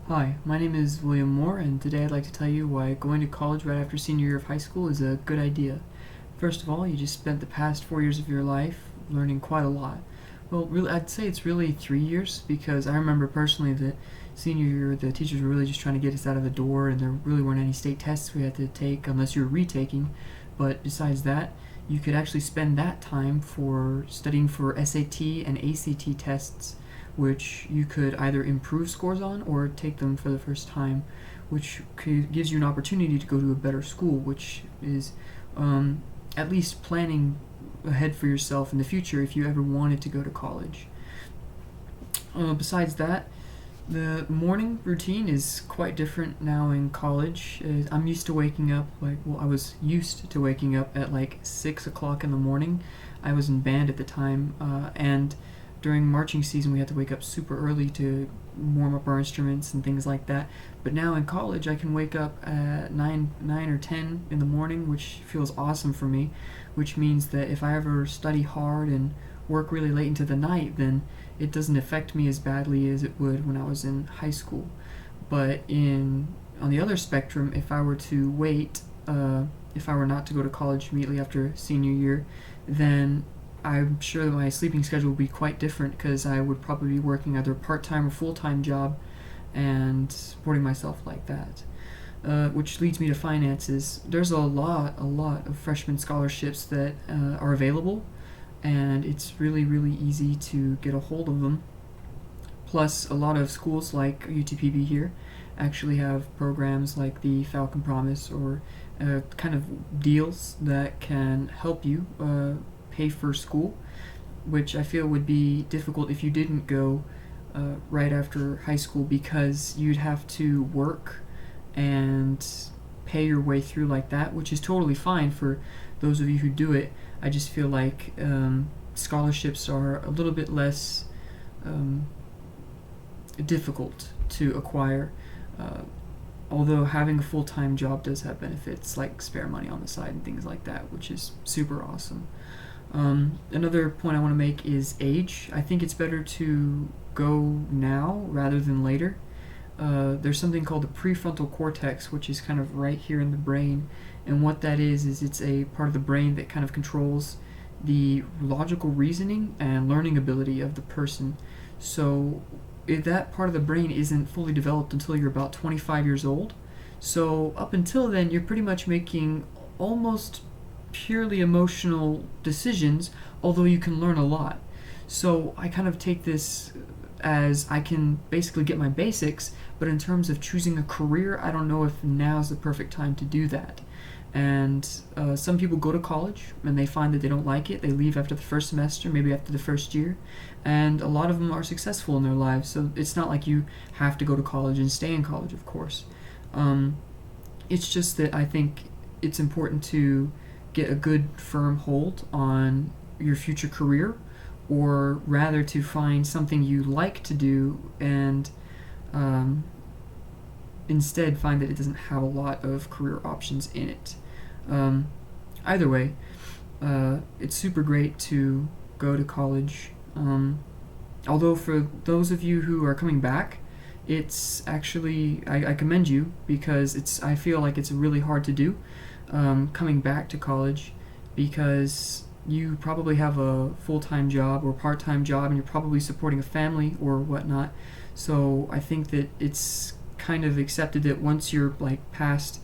Hi, my name is William Moore, and today I'd like to tell you why going to college right after senior year of high school is a good idea. First of all, you just spent the past 4 years of your life learning quite a lot. Well, really, I'd say it's really 3 years because I remember personally that senior year the teachers were really just trying to get us out of the door, and there really weren't any state tests we had to take unless you were retaking. But besides that, you could actually spend that time for studying for SAT and ACT tests, which you could either improve scores on or take them for the first time, which gives you an opportunity to go to a better school, which is at least planning ahead for yourself in the future if you ever wanted to go to college. Besides that, the morning routine is quite different now in college. I'm used to waking up I was used to waking up at like 6 o'clock in the morning. I was in band at the time, and during marching season we had to wake up super early to warm up our instruments and things like that. But now in college I can wake up at 9 or 10 in the morning, which feels awesome for me, which means that if I ever study hard and work really late into the night, then it doesn't affect me as badly as it would when I was in high school. But on the other spectrum, if I were to wait, if I were not to go to college immediately after senior year, then I'm sure that my sleeping schedule would be quite different because I would probably be working either a part-time or full-time job and supporting myself like that. Which leads me to finances. There's a lot of freshman scholarships that are available, and it's really, really easy to get a hold of them. Plus, a lot of schools like UTPB here actually have programs like the Falcon Promise or kind of deals that can help you pay for school, which I feel would be difficult if you didn't go right after high school because you'd have to work and pay your way through like that, which is totally fine for those of you who do it. I just feel like scholarships are a little bit less difficult to acquire, although having a full-time job does have benefits like spare money on the side and things like that, which is super awesome. Another point I want to make is age. I think it's better to go now rather than later. There's something called the prefrontal cortex, which is kind of right here in the brain, and what that is it's a part of the brain that kind of controls the logical reasoning and learning ability of the person. So if that part of the brain isn't fully developed until you're about 25 years old. So up until then, you're pretty much making almost purely emotional decisions, although you can learn a lot. So I kind of take this as I can basically get my basics, but in terms of choosing a career, I don't know if now's the perfect time to do that. And some people go to college and they find that they don't like it. They leave after the first semester, maybe after the first year, and a lot of them are successful in their lives. So it's not like you have to go to college and stay in college, of course. It's just that I think it's important to get a good firm hold on your future career, or rather to find something you like to do and instead find that it doesn't have a lot of career options in it. Either way, it's super great to go to college. Although for those of you who are coming back, it's actually I commend you because I feel like it's really hard to do coming back to college because you probably have a full-time job or part-time job and you're probably supporting a family or whatnot. So I think that it's kind of accepted that once you're like past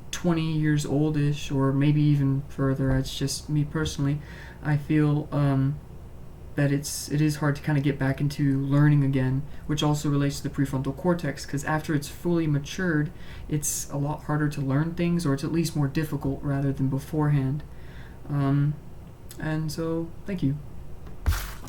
20 years oldish or maybe even further, it's just me personally, I feel that it is hard to kind of get back into learning again, which also relates to the prefrontal cortex, because after it's fully matured, it's a lot harder to learn things, or it's at least more difficult rather than beforehand. And so, thank you.